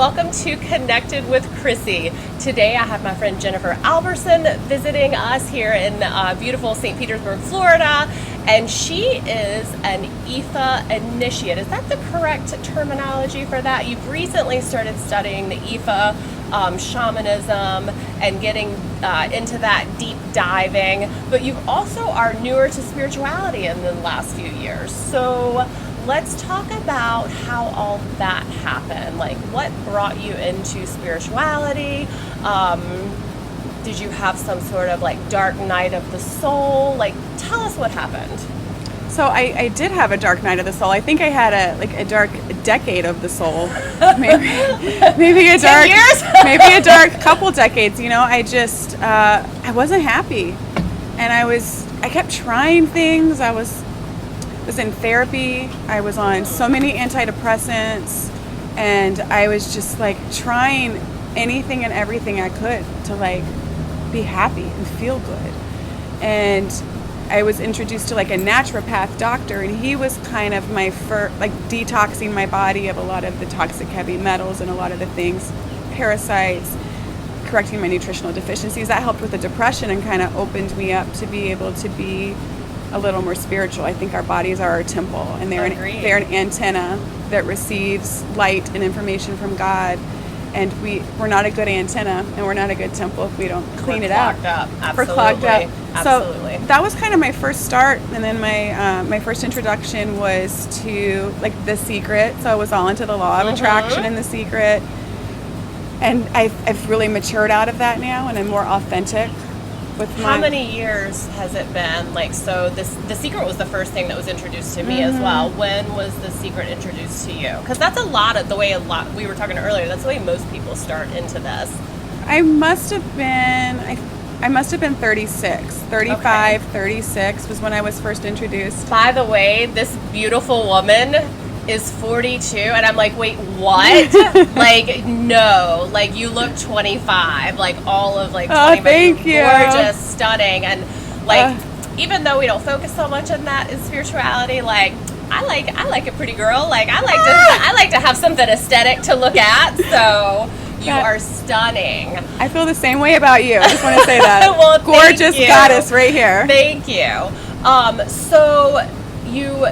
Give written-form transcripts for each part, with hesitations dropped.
welcome to Connected with Krissy. Today I have my friend Jennifer Alberson visiting us here in beautiful St. Petersburg, Florida, and she is an IFA initiate. Is that the correct terminology for that? You've recently started studying the IFA, shamanism, and getting into that deep diving, but you also are newer to spirituality in the last few years. So let's talk about how all that happened. Like, what brought you into spirituality? Did you have some sort of like dark night of the soul? Like, tell us what happened. So I did have a dark night of the soul. I think I had a dark decade of the soul. Maybe a dark 10 years? maybe a dark couple decades. You know, I wasn't happy, and I kept trying things. I was in therapy. I was on so many antidepressants, and I was just like trying anything and everything I could to like be happy and feel good. And I was introduced to like a naturopath doctor, and he was kind of my first, like, detoxing my body of a lot of the toxic heavy metals and a lot of the things, parasites, correcting my nutritional deficiencies. That helped with the depression and kind of opened me up to be able to be a little more spiritual. I think our bodies are our temple, and they're an antenna that receives light and information from God. And we're not a good antenna, and we're not a good temple if we don't clean it up. We're clogged up. Absolutely. So that was kind of my first start, and then my first introduction was to like The Secret. So I was all into the law of attraction and The Secret, and I've really matured out of that now, and I'm more authentic. How many years has it been? Like, so The Secret was the first thing that was introduced to me as well. When was The Secret introduced to you? Because that's we were talking earlier, that's the way most people start into this. I must have been 36, 35, okay. 36 was when I was first introduced. By the way, this beautiful woman is 42, and I'm like, wait, what? Like, no, like, you look 25, like all of like 20, thank you. Gorgeous, stunning, and like even though we don't focus so much on that in spirituality, like I like a pretty girl, like I like to have something aesthetic to look at, so you are stunning. I feel the same way about you. I just want to say that. Well, gorgeous goddess right here. Thank you. So you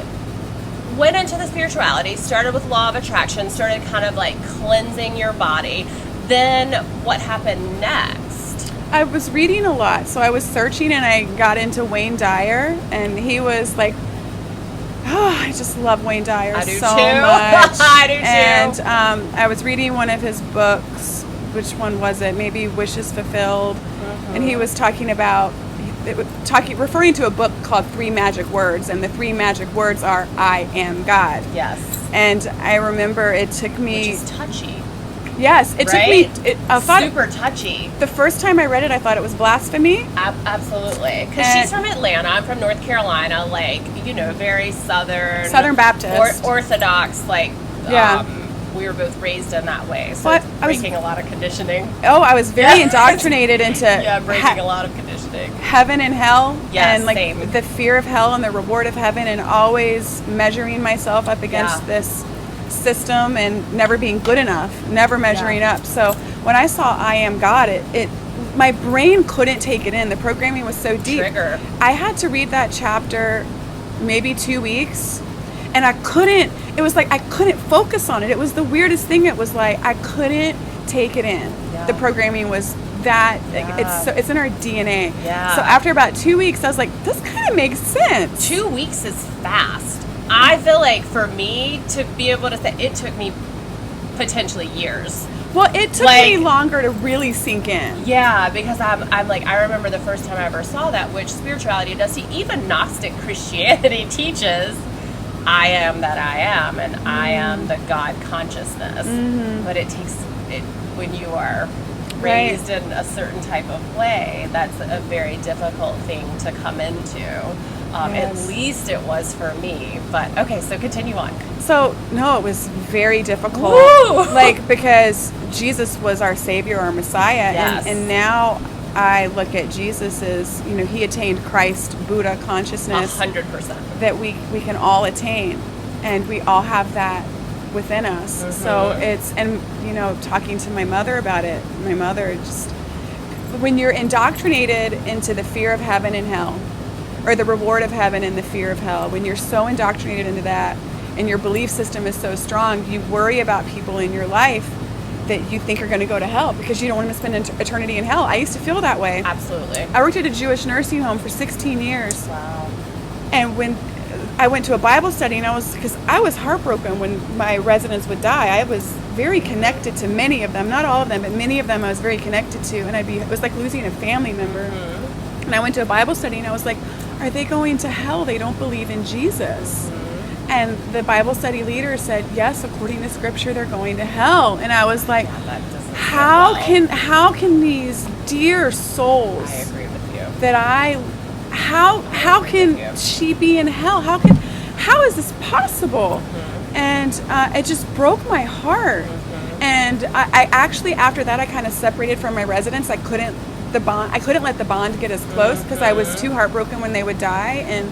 went into the spirituality, started with law of attraction, started kind of like cleansing your body. Then what happened next? I was reading a lot, so I was searching, and I got into Wayne Dyer, and he was like, I just love Wayne Dyer so much. I do too. And I was reading one of his books. Which one was it? Maybe Wishes Fulfilled. And he was talking about referring to a book called 3 Magic Words, and the 3 magic words are I am God. Yes. And I remember it took me, which is touchy. Yes, it right? took me. I thought super touchy. The first time I read it, I thought it was blasphemy. Absolutely, because she's from Atlanta. I'm from North Carolina. Like, you know, very Southern Baptist, Orthodox. Like, yeah. We were both raised in that way, so it's breaking a lot of conditioning. Oh, I was very indoctrinated into breaking a lot of conditioning. Heaven and hell, and like same. The fear of hell and the reward of heaven, and always measuring myself up against this system and never being good enough, never measuring up. So when I saw I am God, it my brain couldn't take it in. The programming was so deep. Trigger. I had to read that chapter maybe 2 weeks, and I couldn't. It was like I couldn't focus on it. It was the weirdest thing. It was like I couldn't take it in. Yeah. The programming was that it's in our DNA. Yeah. So after about 2 weeks, I was like, this kind of makes sense. 2 weeks is fast. I feel like for me to be able to say, it took me potentially years. Well, it took me longer to really sink in. Yeah, because I'm like, I remember the first time I ever saw that, which spirituality does see. Even Gnostic Christianity teaches I am that I am, and I am the God consciousness. But it takes it when you are raised in a certain type of way. That's a very difficult thing to come into. At least it was for me. But okay, so continue on. So no, it was very difficult. Woo! Like, because Jesus was our Savior, our Messiah, and now I look at Jesus as, you know, he attained Christ, Buddha consciousness. 100%. That we can all attain, and we all have that within us. So it's, and you know, talking to my mother about it, my mother just, when you're indoctrinated into the fear of heaven and hell, or the reward of heaven and the fear of hell, when you're so indoctrinated into that and your belief system is so strong, you worry about people in your life that you think are going to go to hell because you don't want them to spend eternity in hell. I used to feel that way. Absolutely. I worked at a Jewish nursing home for 16 years. Wow. And when I went to a Bible study, and because I was heartbroken when my residents would die. I was very connected to many of them, not all of them, but many of them I was very connected to, and it was like losing a family member. And I went to a Bible study, and I was like, are they going to hell? They don't believe in Jesus. And the Bible study leader said, yes, according to scripture, they're going to hell. And I was like, how can these dear souls I agree with you. that how can she be in hell? How is this possible? And it just broke my heart. And I actually, after that, I kind of separated from my residents. I couldn't let the bond get as close because I was too heartbroken when they would die, and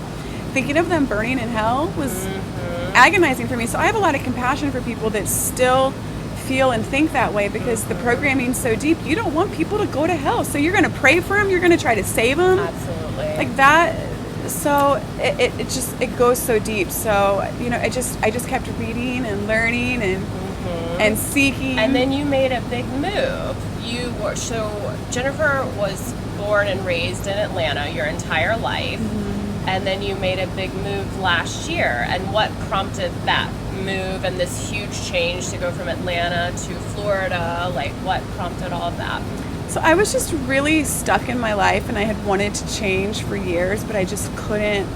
thinking of them burning in hell was agonizing for me. So I have a lot of compassion for people that still feel and think that way, because the programming's so deep. You don't want people to go to hell, so you're going to pray for them, you're going to try to save them. Absolutely. Like that. So it goes so deep. So, you know, I just kept reading and learning and seeking. And then you made a big move. So Jennifer was born and raised in Atlanta your entire life. And then you made a big move last year. And what prompted that move and this huge change to go from Atlanta to Florida? Like, what prompted all of that? So I was just really stuck in my life, and I had wanted to change for years, but I just couldn't.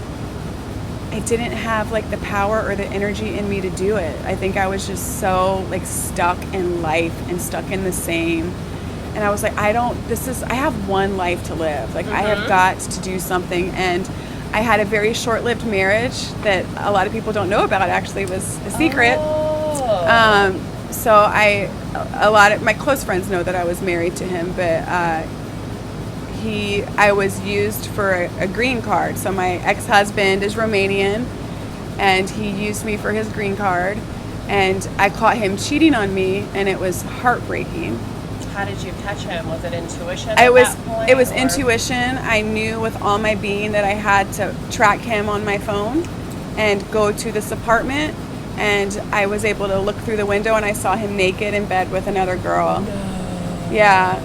I didn't have like the power or the energy in me to do it. I think I was just so like stuck in life and stuck in the same. And I was like, I have one life to live. Like I have got to do something. And I had a very short-lived marriage that a lot of people don't know about. Actually, it was a secret. So a lot of my close friends know that I was married to him, but I was used for a green card. So my ex-husband is Romanian, and he used me for his green card, and I caught him cheating on me, and it was heartbreaking. How did you catch him? Was it intuition? It was intuition. I knew with all my being that I had to track him on my phone and go to this apartment, and I was able to look through the window and I saw him naked in bed with another girl. No. Yeah.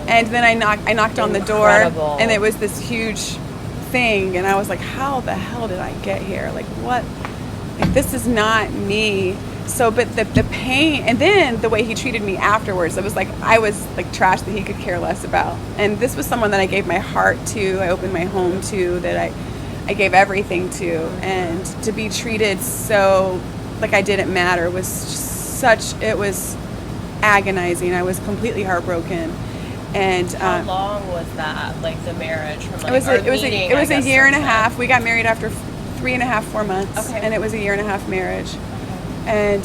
And then I knocked on the door, and it was this huge thing, and I was like, how the hell did I get here? Like, what? Like, this is not me. So, but the pain, and then the way he treated me afterwards, it was like I was like trash that he could care less about. And this was someone that I gave my heart to, I opened my home to, that I gave everything to. And to be treated so like I didn't matter was it was agonizing. I was completely heartbroken. And how long was that? Like the marriage from like it was a year and a half. We got married after 3.5, 4 months. Okay. And it was a year and a half marriage. And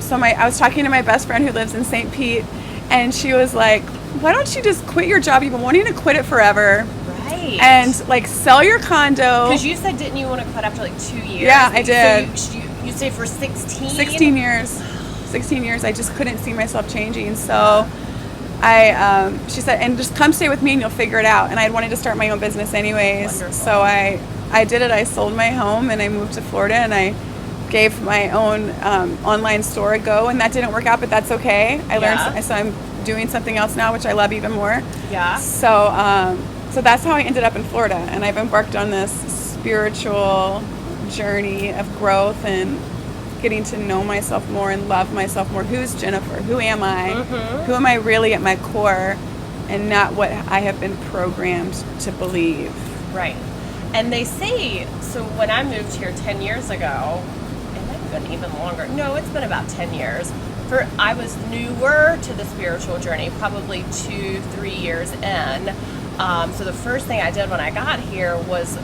so I was talking to my best friend who lives in St. Pete, and she was like, why don't you just quit your job? You've been wanting to quit it forever. Right. And like sell your condo. Because you said, didn't you want to quit after like 2 years? Yeah, I did. So you stayed for 16? 16 years. 16 years. I just couldn't see myself changing. So she said, and just come stay with me and you'll figure it out. And I wanted to start my own business anyways. Wonderful. So I did it. I sold my home and I moved to Florida, and I gave my own online store a go, and that didn't work out, but that's okay. I learned, so I'm doing something else now, which I love even more. Yeah. So that's how I ended up in Florida, and I've embarked on this spiritual journey of growth and getting to know myself more and love myself more. Who's Jennifer? Who am I? Who am I really at my core, and not what I have been programmed to believe. Right. And they say, so when I moved here 10 years ago, been even longer. No, it's been about 10 years. I was newer to the spiritual journey, probably 2-3 years in. So the first thing I did when I got here was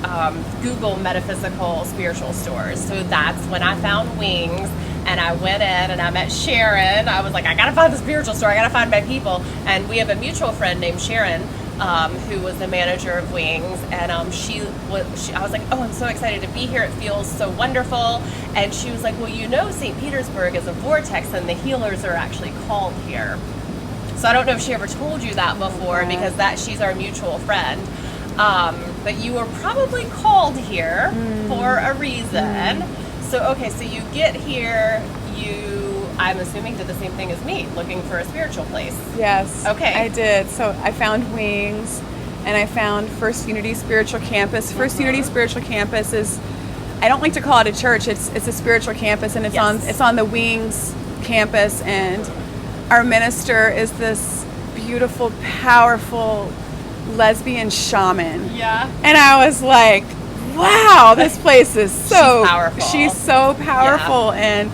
Google metaphysical spiritual stores. So that's when I found Wings, and I went in and I met Sharon. I was like, I gotta find the spiritual store. I gotta find my people. And we have a mutual friend named Sharon who was the manager of Wings, and I was like, oh, I'm so excited to be here. It feels so wonderful. And she was like, well, you know, St. Petersburg is a vortex, and the healers are actually called here. So I don't know if she ever told you that before, because she's our mutual friend. But you were probably called here for a reason. So, okay, so you get here, I'm assuming, did the same thing as me, looking for a spiritual place. Yes. Okay. I did. So I found Wings, and I found First Unity Spiritual Campus. First Unity Spiritual Campus is, I don't like to call it a church, it's a spiritual campus, and it's on the Wings campus, and our minister is this beautiful, powerful lesbian shaman. Yeah. And I was like, wow, this place is so powerful. She's so powerful. Yeah.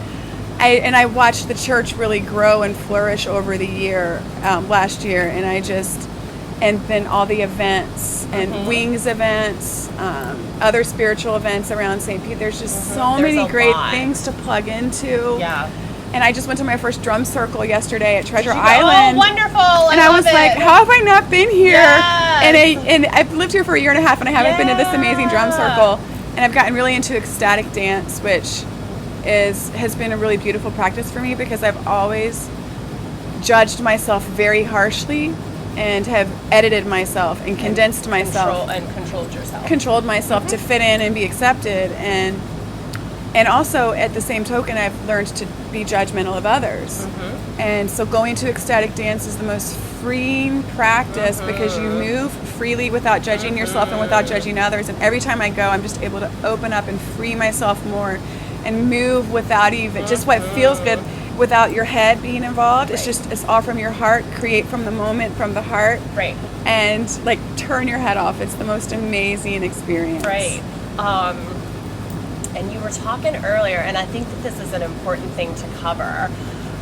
And I watched the church really grow and flourish over the year, last year, and then all the events and Wings events, other spiritual events around St. Pete. There's just so many great things to plug into. Yeah. And I just went to my first drum circle yesterday at Treasure Island. Oh, wonderful! I was like, how have I not been here? Yes. And I've lived here for a year and a half, and I haven't been to this amazing drum circle. And I've gotten really into ecstatic dance, which has been a really beautiful practice for me, because I've always judged myself very harshly and have edited myself and condensed myself. Controlled yourself. Controlled myself to fit in and be accepted. And also, at the same token, I've learned to be judgmental of others. And so going to ecstatic dance is the most freeing practice, because you move freely without judging yourself and without judging others. And every time I go, I'm just able to open up and free myself more and move without even, just what feels good, without your head being involved. It's all from your heart. Create from the moment, from the heart. Right. And like turn your head off. It's the most amazing experience. Right. And you were talking earlier, and I think that this is an important thing to cover.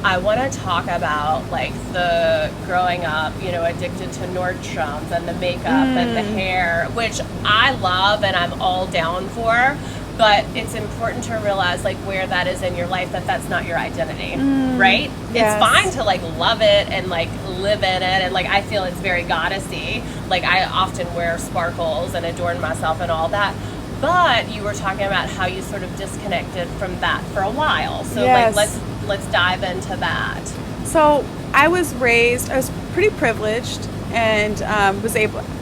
I want to talk about like the growing up, addicted to Nordstroms and the makeup and the hair, which I love and I'm all down for. But it's important to realize like where that is in your life, that's not your identity, right? Yes. It's fine to like love it and like live in it, and like I feel it's very goddessy. Like I often wear sparkles and adorn myself and all that. But you were talking about how you sort of disconnected from that for a while. So like let's dive into that. So I was pretty privileged, and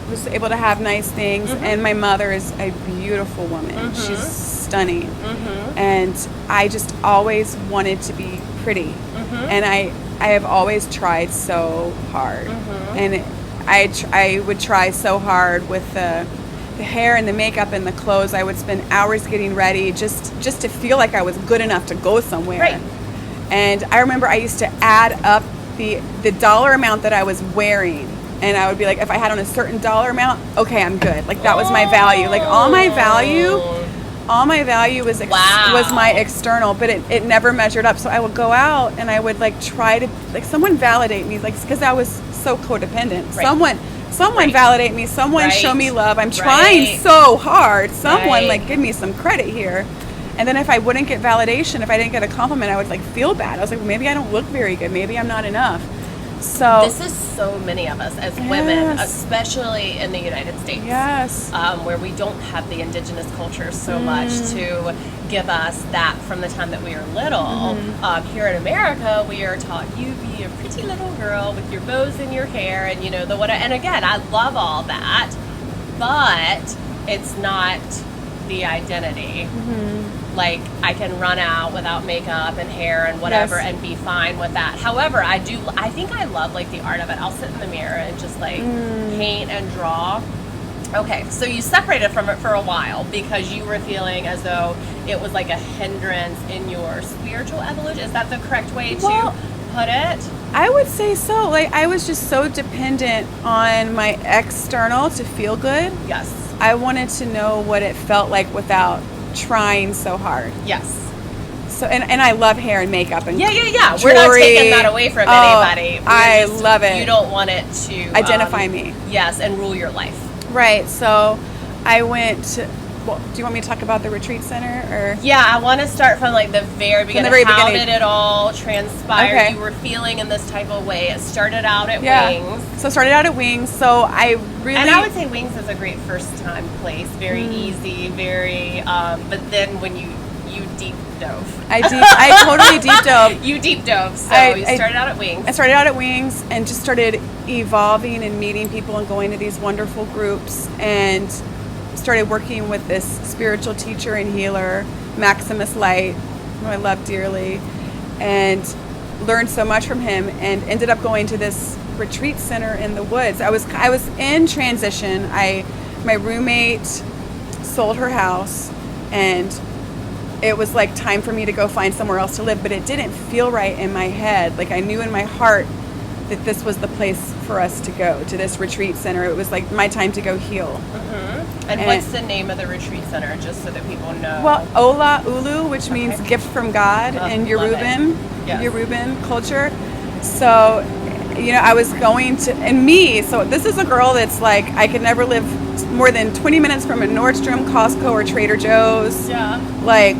was able to have nice things. And my mother is a beautiful woman. She's stunning. And I just always wanted to be pretty. And I have always tried so hard. And I would try so hard with the hair and the makeup and the clothes. I would spend hours getting ready just to feel like I was good enough to go somewhere. Right. And I remember I used to add up the dollar amount that I was wearing, and I would be like, if I had on a certain dollar amount, okay, I'm good. Like that was my value. Like all my value was my external, but it never measured up. So I would go out and I would like try to like someone validate me, like because I was so codependent. Right. Someone validate me. Someone show me love. I'm trying so hard. Someone like give me some credit here. And then if I wouldn't get validation, if I didn't get a compliment, I would like feel bad. I was like, well, maybe I don't look very good. Maybe I'm not enough. So this is so many of us as women, especially in the United States, where we don't have the indigenous culture so much to give us that from the time that we are little. Here in America, we are taught you be a pretty little girl with your bows in your hair and the what. And again, I love all that, but it's not the identity. Like I can run out without makeup and hair and whatever and be fine with that. However, I think I love like the art of it. I'll sit in the mirror and just like paint and draw. Okay, so you separated from it for a while because you were feeling as though it was like a hindrance in your spiritual evolution. Is that the correct way to put it? I would say so. Like I was just so dependent on my external to feel good. Yes. I wanted to know what it felt like without trying so hard. Yes. So and I love hair and makeup and jewelry. We're not taking that away from anybody. I love it. You don't want it to identify me. Yes, and rule your life. Right. So I went well, do you want me to talk about the retreat center or? Yeah, I want to start from like the very beginning. How did it all transpire? Okay. You were feeling in this type of way. It started out at Wings. So it started out at Wings. So I really... And I would say Wings is a great first time place. Very easy, very, but then when you deep dove. I totally deep dove. You deep dove. So you started out at Wings. I started out at Wings and just started evolving and meeting people and going to these wonderful groups and started working with this spiritual teacher and healer, Maximus Light, who I love dearly, and learned so much from him and ended up going to this retreat center in the woods. I was in transition. My roommate sold her house and it was like time for me to go find somewhere else to live, but it didn't feel right in my head. Like I knew in my heart that this was the place for us to go, to this retreat center. It was like my time to go heal. And what's the name of the retreat center, just so that people know? Well, Ola Ulu, which means gift from God in Yoruban, Yes. Yoruban culture. So, you know, I was going to, and me, so this is a girl that's like, I could never live more than 20 minutes from a Nordstrom, Costco, or Trader Joe's. Yeah. Like,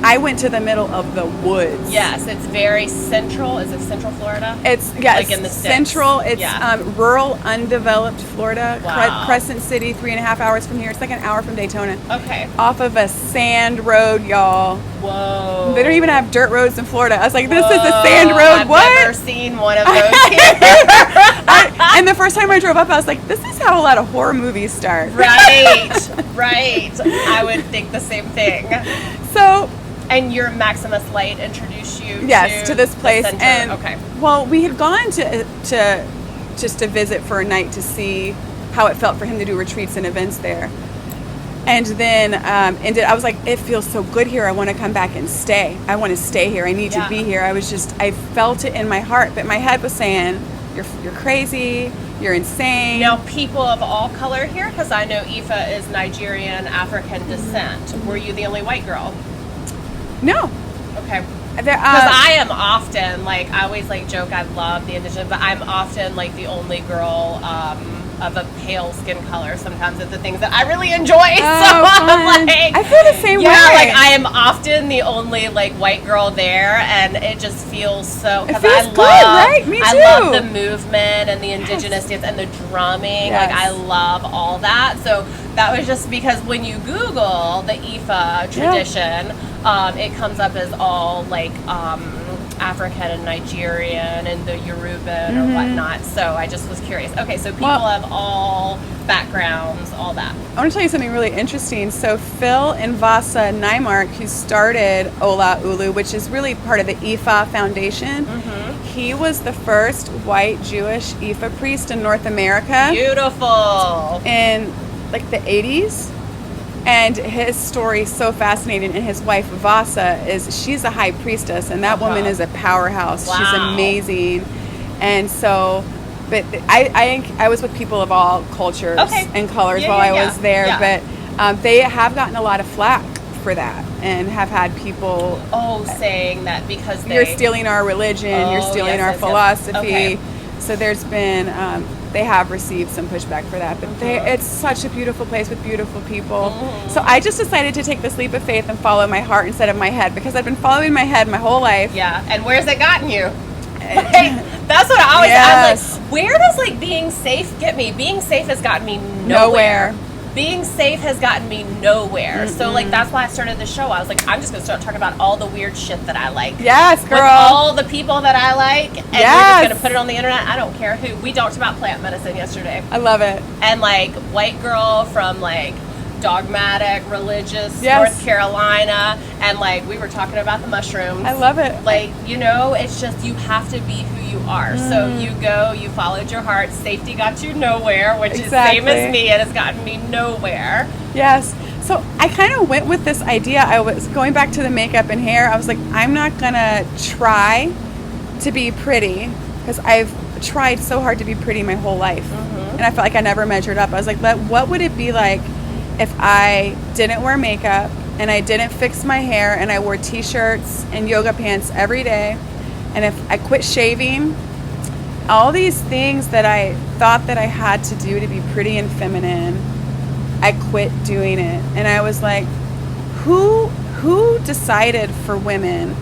I went to the middle of the woods. Yes, it's very central. Is it Central Florida? It's like in the central. sticks. It's rural, undeveloped Florida. Wow. Crescent City, 3.5 hours from here. It's like an hour from Daytona. Okay. Off of a sand road, y'all. Whoa. They don't even have dirt roads in Florida. I was like, this is a sand road. I've never seen one of those here. And the first time I drove up, I was like, this is how a lot of horror movies start. Right. I would think the same thing. So. And your Maximus Light introduced you to this place. The center. And okay. Well, we had gone to just to visit for a night to see how it felt for him to do retreats and events there. And then I was like, it feels so good here. I want to come back and stay. I want to stay here. I need to be here. I felt it in my heart, but my head was saying, you're crazy. You're insane. Now, people of all color here, because I know Aoife is Nigerian, African descent. Were you the only white girl? No. Okay. Because I am often, like, I always, like, joke I love the indigenous, but I'm often, like, the only girl of a pale skin color sometimes at the things that I really enjoy. Like, I feel the same way. Yeah, like, I am often the only, like, white girl there, and it just feels so, because right? Me too. I love the movement and the indigenous dance and the drumming. Yes. Like, I love all that. So that was just because when you Google the Ifa tradition, it comes up as all like African and Nigerian and the Yoruban or whatnot. So I just was curious. Okay, so people of all backgrounds, all that. I want to tell you something really interesting. So Phil and Vasa Nymark, who started Ola Ulu, which is really part of the Ifa Foundation, he was the first white Jewish Ifa priest in North America. Beautiful. In like the 80s. And his story is so fascinating. And his wife Vasa she's a high priestess, and that woman is a powerhouse. Wow. She's amazing. And so, but I was with people of all cultures and colors while I was there. Yeah. But they have gotten a lot of flack for that, and have had people saying that because you're stealing our religion, you're stealing our philosophy. Okay. So there's been they have received some pushback for that, but it's such a beautiful place with beautiful people. So I just decided to take this leap of faith and follow my heart instead of my head, because I've been following my head my whole life. Yeah, and where's it gotten you? That's what I always I'm like, where does like being safe get me? Being safe has gotten me nowhere. Being safe has gotten me nowhere. So like that's why I started the show. I was like, I'm just gonna start talking about all the weird shit that I like. Yes, girl. With all the people that I like, and we're just gonna put it on the internet. I don't care who. We talked about plant medicine yesterday. I love it. And like white girl from like dogmatic, religious North Carolina, and like we were talking about the mushrooms. I love it. Like, you know, it's just you have to be who you are. So you go, you followed your heart. Safety got you nowhere, which is same as me. It has gotten me nowhere. Yes. So I kind of went with this idea. I was going back to the makeup and hair. I was like, I'm not gonna try to be pretty, because I've tried so hard to be pretty my whole life, and I felt like I never measured up. I was like, what would it be like if I didn't wear makeup and I didn't fix my hair and I wore t-shirts and yoga pants every day, and if I quit shaving, all these things that I thought that I had to do to be pretty and feminine, I quit doing it. And I was like, who decided for women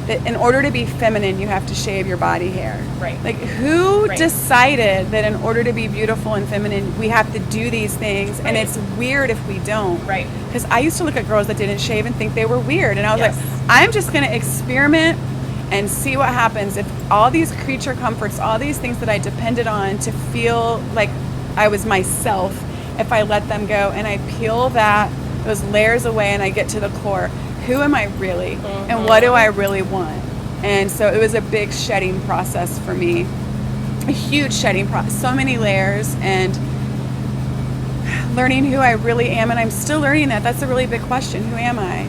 that in order to be feminine, you have to shave your body hair? Right. Like, who Right. decided that in order to be beautiful and feminine, we have to do these things? Right. And it's weird if we don't. Right. Because I used to look at girls that didn't shave and think they were weird. And I was Yes. like, I'm just going to experiment and see what happens. If all these creature comforts, all these things that I depended on to feel like I was myself, if I let them go and I peel those layers away and I get to the core, who am I really? And what do I really want? And so it was a big shedding process for me, a huge shedding process, so many layers, and learning who I really am. And I'm still learning that. That's a really big question. Who am I?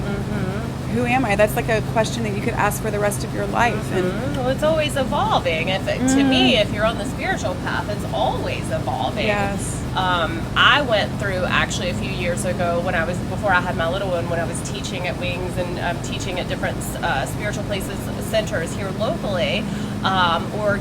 Who am I? That's like a question that you could ask for the rest of your life. And Well, it's always evolving. To me, if you're on the spiritual path, it's always evolving. Yes. I went through actually a few years ago before I had my little one, when I was teaching at Wings and teaching at different spiritual places, centers here locally, or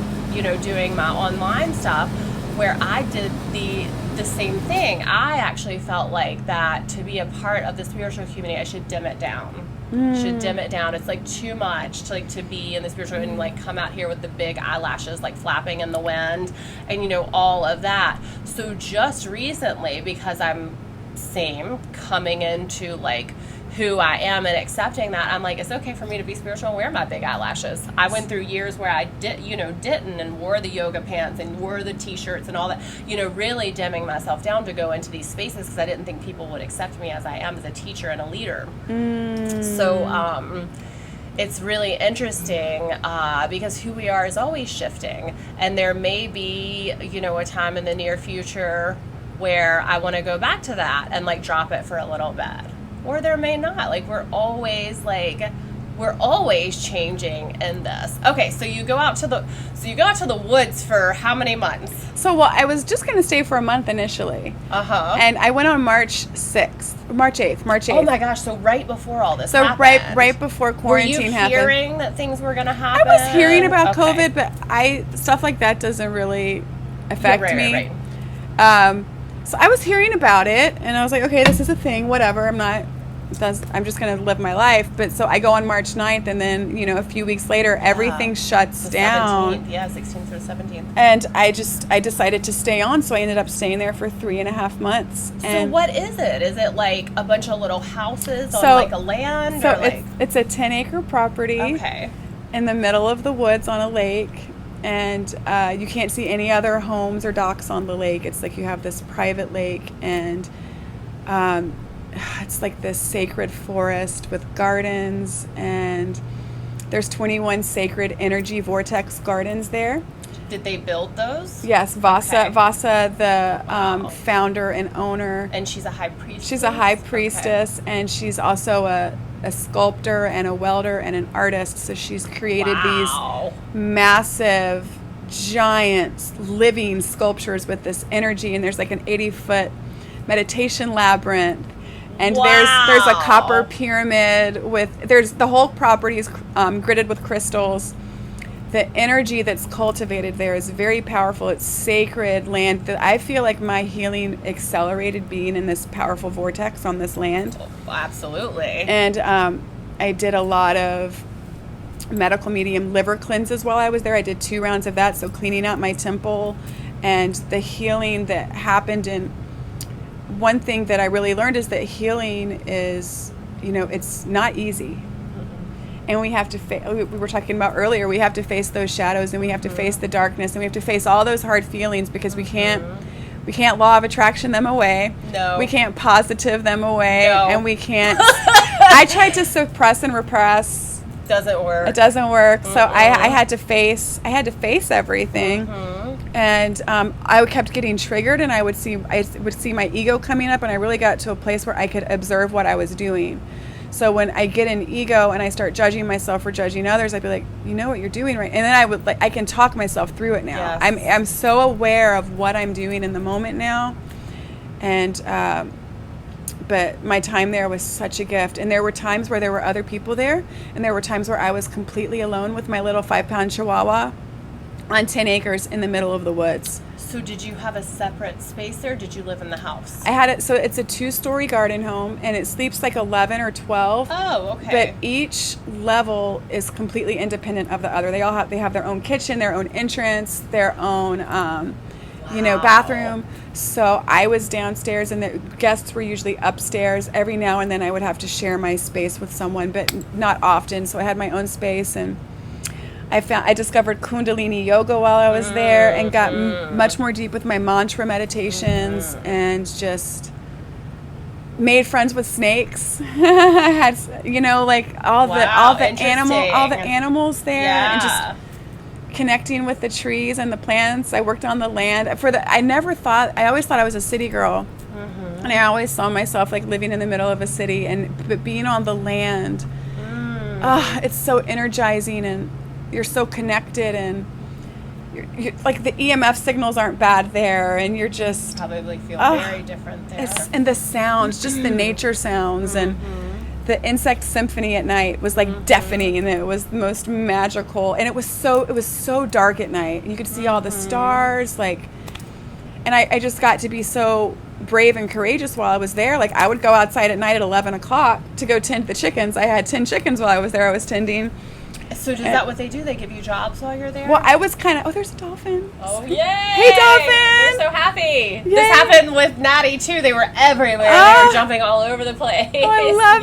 doing my online stuff, where I did the same thing. I actually felt like that to be a part of the spiritual community, I should dim it down. Should dim it down. It's like too much to be in the spiritual and like come out here with the big eyelashes like flapping in the wind and all of that. So just recently, because I'm coming into like who I am and accepting that, I'm like, it's okay for me to be spiritual and wear my big eyelashes. I went through years where I didn't and wore the yoga pants and wore the t-shirts and all that, really dimming myself down to go into these spaces because I didn't think people would accept me as I am as a teacher and a leader. So it's really interesting because who we are is always shifting, and there may be a time in the near future where I want to go back to that and like drop it for a little bit. Or there may not. Like we're always changing in this. Okay, so you go out to the woods for how many months? So, well, I was just going to stay for a month initially. And I went on March 8th. Oh my gosh, so right before all this So happened. right before quarantine happened. Were you hearing that things were going to happen? I was hearing about Okay. COVID, but stuff like that doesn't really affect me. Right. So I was hearing about it, and I was like, okay, this is a thing, whatever. I'm just going to live my life. But so I go on March 9th, and then, a few weeks later, everything shuts The down. 17th, yeah, 16th or 17th. And I decided to stay on, so I ended up staying there for 3.5 months. So what is it? Is it like a bunch of little houses on like a land? So or like... it's a 10-acre property in the middle of the woods on a lake. And you can't see any other homes or docks on the lake. It's like you have this private lake, and it's like this sacred forest with gardens, and there's 21 sacred energy vortex gardens there. Did they build those? Yes, Vasa, the Wow. founder and owner. And she's a high priestess? She's a high priestess, and she's also a sculptor and a welder and an artist. So she's created these massive, giant, living sculptures with this energy. And there's like an 80-foot meditation labyrinth. And there's a copper pyramid there's the whole property is gridded with crystals. The energy that's cultivated there is very powerful. It's sacred land. I feel like my healing accelerated being in this powerful vortex on this land. Oh, absolutely. And I did a lot of medical medium liver cleanses while I was there. I did 2 rounds of that, so cleaning out my temple and the healing that happened. And one thing that I really learned is that healing is, it's not easy. And we have to we were talking about earlier, we have to face those shadows, and we have to face the darkness, and we have to face all those hard feelings, because we can't law of attraction them away. No. We can't positive them away. No. And we can't I tried to suppress and repress. Doesn't work. It doesn't work. So I had to face everything. And I kept getting triggered, and I would see my ego coming up, and I really got to a place where I could observe what I was doing. So when I get an ego and I start judging myself or judging others, I'd be like, you know what you're doing right. And then I can talk myself through it now. Yes. I'm so aware of what I'm doing in the moment now. And but my time there was such a gift. And there were times where there were other people there, and there were times where I was completely alone with my little 5-pound chihuahua on 10 acres in the middle of the woods. So did you have a separate space there? Or did you live in the house? I had it, so it's a 2-story garden home, and it sleeps like 11 or 12. Oh, okay. But each level is completely independent of the other. They have their own kitchen, their own entrance, their own, bathroom. So I was downstairs, and the guests were usually upstairs. Every now and then I would have to share my space with someone, but not often. So I had my own space, and I discovered Kundalini yoga while I was there, and got much more deep with my mantra meditations, and just made friends with snakes. I had, all the animals there, and just connecting with the trees and the plants. I worked on the land. I always thought I was a city girl, and I always saw myself like living in the middle of a city, but being on the land, it's so energizing, and you're so connected, and you're like the EMF signals aren't bad there, and you're just probably feel very different there. And the sounds, just the nature sounds, and the insect symphony at night was like deafening, and it was the most magical. And it was so dark at night, and you could see all the stars, and I just got to be so brave and courageous while I was there. Like, I would go outside at night at 11 o'clock to go tend the chickens. I had 10 chickens while I was there. I was tending. So is that what they do? They give you jobs while you're there? Well, I was kind of, there's a dolphin. Oh, yay! Hey, dolphin! They're so happy. Yay. This happened with Natty, too. They were everywhere. They were jumping all over the place. Oh, I love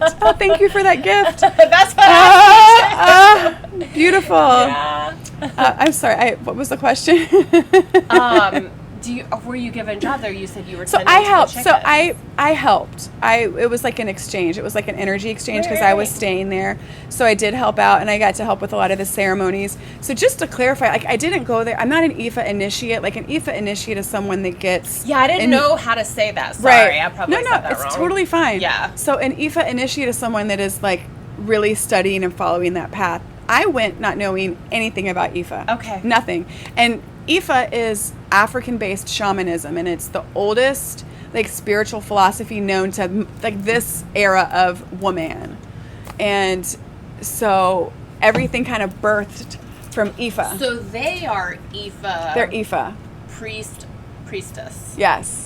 it. Oh, thank you for that gift. That's what happened. Beautiful. Yeah. I'm sorry. What was the question? Were you given jobs there? You said you were So tending I to helped. the So chickens. I helped. It was like an exchange. It was like an energy exchange, because I was staying there. So I did help out, and I got to help with a lot of the ceremonies. So just to clarify, I didn't go there. I'm not an IFA initiate. Like, an IFA initiate is someone that gets. Yeah, I didn't know how to say that. Sorry, I probably said that wrong. It's totally fine. Yeah. So an IFA initiate is someone that is like really studying and following that path. I went not knowing anything about IFA. Okay. Nothing. And IFA is African-based shamanism, and it's the oldest spiritual philosophy known to this era of woman. And so everything kind of birthed from IFA. So they are IFA. They're IFA. Priestess. Yes.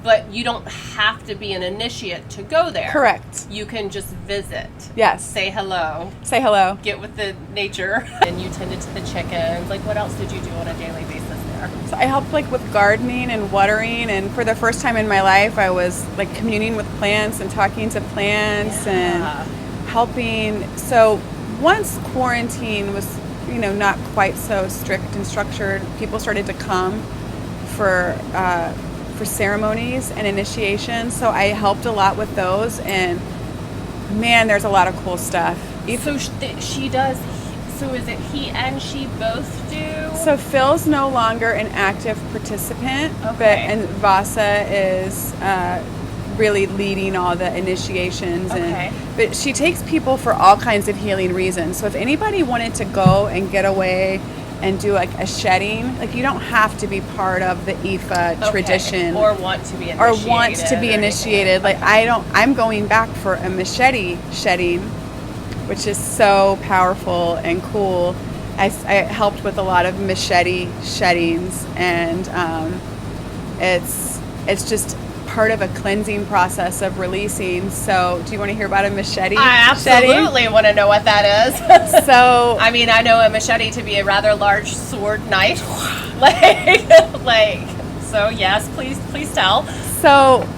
But you don't have to be an initiate to go there. Correct. You can just visit. Yes. Say hello. Say hello. Get with the nature. And you tended to the chickens. What else did you do on a daily basis there? So I helped with gardening and watering, and for the first time in my life, I was communing with plants and talking to plants and helping. So once quarantine was, not quite so strict and structured, people started to come for ceremonies and initiations. So I helped a lot with those, and man, there's a lot of cool stuff. So she does. So is it he and she both do? So Phil's no longer an active participant, and Vasa is really leading all the initiations. Okay. But she takes people for all kinds of healing reasons. So if anybody wanted to go and get away and do a shedding, you don't have to be part of the IFA tradition or want to be initiated. I'm going back for a machete shedding, which is so powerful and cool. I helped with a lot of machete sheddings, and it's just part of a cleansing process of releasing. So do you want to hear about a machete? I absolutely want to know what that is. So I mean, I know a machete to be a rather large sword knife. So yes, please tell. So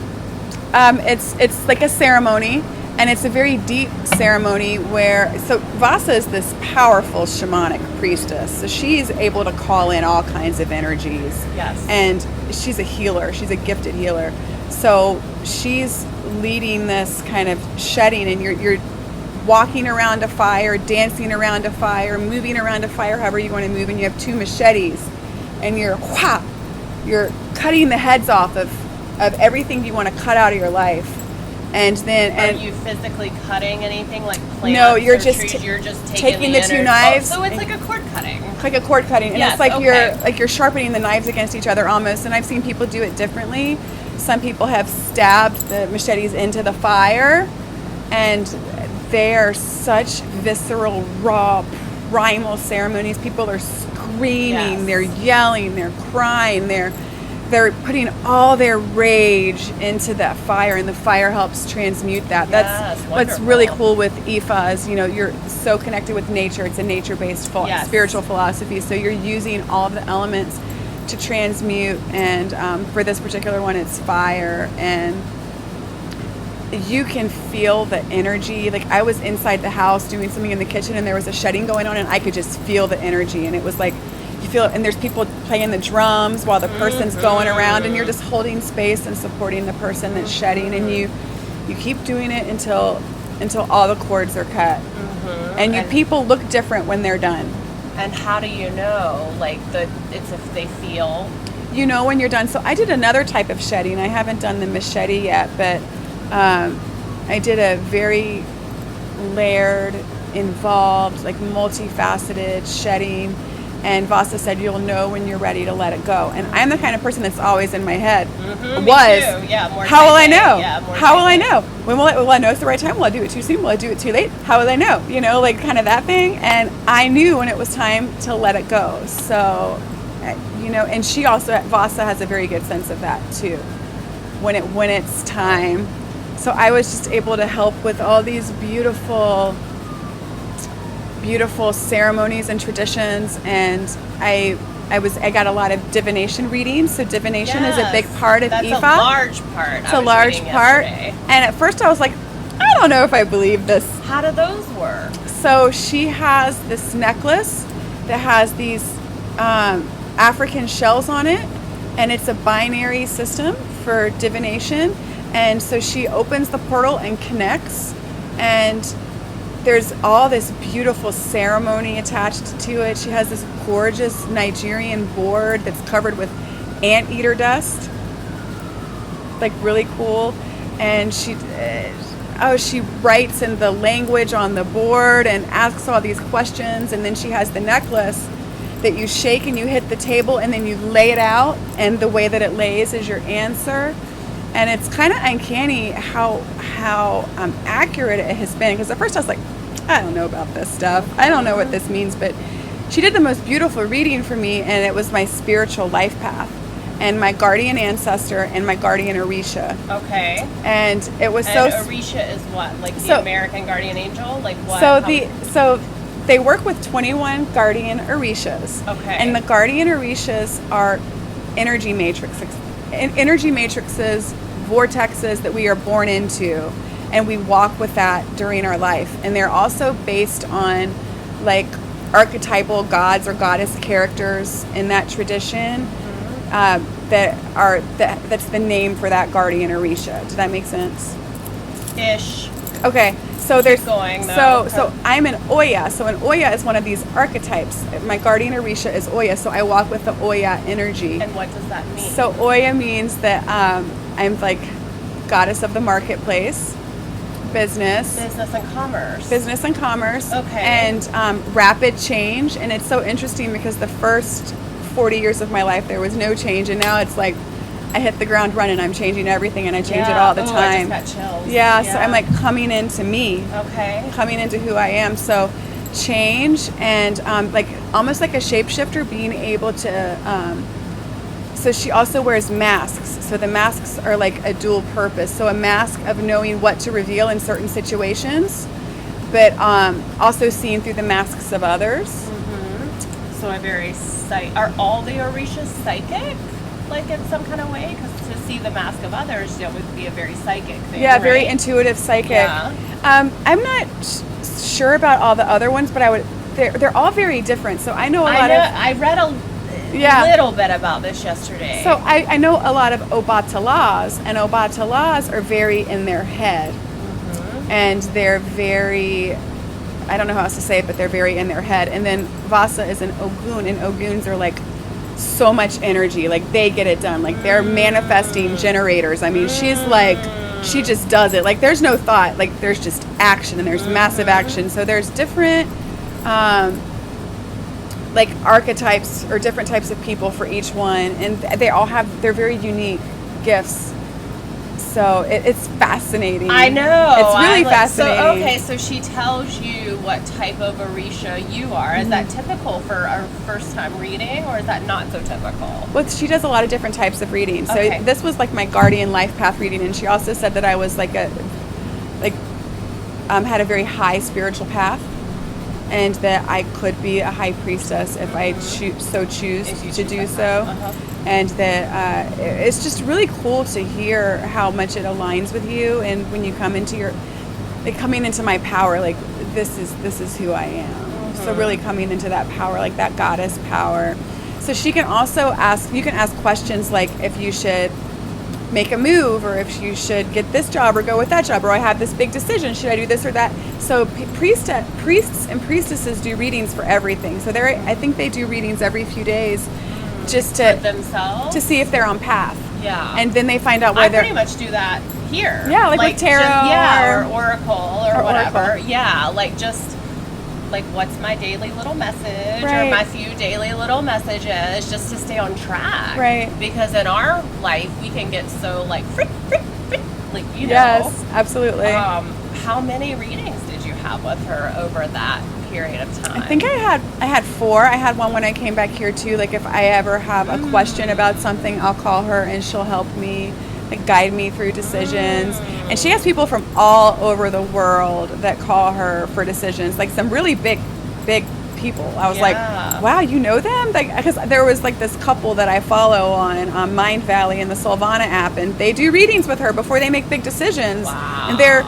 it's like a ceremony, and it's a very deep ceremony so Vasa is this powerful shamanic priestess. So she's able to call in all kinds of energies. Yes. And she's a healer. She's a gifted healer. So she's leading this kind of shedding, and you're walking around a fire, dancing around a fire, moving around a fire, however you want to move, and you have 2 machetes, and you're cutting the heads off of everything you want to cut out of your life. And then, are you physically cutting anything like plants? No, you're just trees? You're just taking the 2 knives. So it's like a cord cutting. Like a cord cutting, and yes, it's you're sharpening the knives against each other almost. And I've seen people do it differently. Some people have stabbed the machetes into the fire, and they are such visceral, raw, primal ceremonies. People are screaming, Yes. they're yelling, they're crying, they're putting all their rage into that fire, and the fire helps transmute that. That's Yes, what's really wonderful. cool with Ifa is, you're so connected with nature. It's a nature-based Yes. spiritual philosophy. So you're using all of the elements to transmute, and for this particular one, it's fire, and you can feel the energy. Like, I was inside the house doing something in the kitchen, and there was a shedding going on, and I could just feel the energy, and it was like, you feel it, and there's people playing the drums while the person's going around, and you're just holding space and supporting the person that's shedding, and you keep doing it until all the cords are cut. And people look different when they're done. And how do you know? Like, it's if they feel. You know when you're done. So I did another type of shedding. I haven't done the machete yet, but I did a very layered, involved, like multifaceted shedding. And Vasa said, you'll know when you're ready to let it go. And I'm the kind of person that's always in my head. Me Was, too. Yeah, more how will I psychic. know? Yeah, more How will I psychic. know? When will I know it's the right time? Will I do it too soon? Will I do it too late? How will I know? Like kind of that thing. And I knew when it was time to let it go. So, and she also, Vasa has a very good sense of that too, when it's time. So I was just able to help with all these beautiful ceremonies and traditions, and I got a lot of divination readings. So divination is a big part of Ifa. That's a large part. It's a large part. And at first I was like, I don't know if I believe this. How do those work? So she has this necklace that has these African shells on it, and it's a binary system for divination. And so she opens the portal and connects, and there's all this beautiful ceremony attached to it. She has this gorgeous Nigerian board that's covered with anteater dust, like really cool. And she writes in the language on the board and asks all these questions. And then she has the necklace that you shake and you hit the table, and then you lay it out, and the way that it lays is your answer. And it's kind of uncanny how accurate it has been. Because at first I was like, I don't know about this stuff. I don't know what this means. But she did the most beautiful reading for me, and it was my spiritual life path, and my guardian ancestor, and my guardian Orisha. Okay. And it was And Orisha is what? Like the American guardian angel? Like what? So they work with 21 guardian Orishas. Okay. And the guardian Orishas are energy matrices, vortexes that we are born into, and we walk with that during our life. And they're also based on like archetypal gods or goddess characters in that tradition. That's the name for that guardian Orisha. Does that make sense? Ish. Okay. So there's going, though. So I'm an Oya. So an Oya is one of these archetypes. My guardian Orisha is Oya, so I walk with the Oya energy. And what does that mean? So Oya means that I'm like goddess of the marketplace, business and commerce. Okay. And rapid change. And it's so interesting because the first 40 years of my life there was no change, and now it's like I hit the ground running. I'm changing everything, and I change it all the time. I just got chills. Yeah, so I'm like coming into me. Okay. Coming into who I am. So change, and like almost like a shapeshifter, being able to so she also wears masks. So the masks are like a dual purpose. So a mask of knowing what to reveal in certain situations, but also seeing through the masks of others. Mm-hmm. So are all the Orishas psychic? Like in some kind of way? Because to see the mask of others, would be a very psychic thing. Yeah, right? very intuitive psychic. Yeah. I'm not sure about all the other ones, but they're all very different. So I know I read a little bit about this yesterday. So I know a lot of Obatalas, and Obatalas are very in their head. Mm-hmm. And they're very, I don't know how else to say it, but they're very in their head. And then Vasa is an Ogun, and Oguns are like so much energy, like they get it done, like they're manifesting generators. I mean, she's like, she just does it, like there's no thought, like there's just action, and there's massive action. So there's different like archetypes or different types of people for each one, and they all have their very unique gifts. So it's fascinating. I know. It's really fascinating. So she tells you what type of Orisha you are. Is that typical for a first time reading, or is that not so typical? Well, she does a lot of different types of reading. So this was like my guardian life path reading, and she also said that I was had a very high spiritual path, and that I could be a high priestess if I choose to do so. And that it's just really cool to hear how much it aligns with you, and when you come into coming into my power, like this is who I am. So really coming into that power, like that goddess power. So she can also you can ask questions like if you should make a move, or if you should get this job or go with that job, or I have this big decision, should I do this or that? So priests and priestesses do readings for everything. So I think they do readings every few days, just to themselves, to see if they're on path. Yeah. And then they find out where I they're. pretty much do that here. Yeah, like with tarot, or oracle or whatever. Oracle. Yeah, just what's my daily little message, right. or my few daily little messages, just to stay on track. Right. Because in our life we can get so frick, Yes, absolutely. How many readings did you have with her over that period of time? I think I had 4. I had one when I came back here too. Like if I ever have a question about something, I'll call her and she'll help me, guide me through decisions. And she has people from all over the world that call her for decisions, some really big people. I was like, wow, you know them? Because there was this couple that I follow on Mind Valley and the Solvana app, and they do readings with her before they make big decisions. Wow. And they're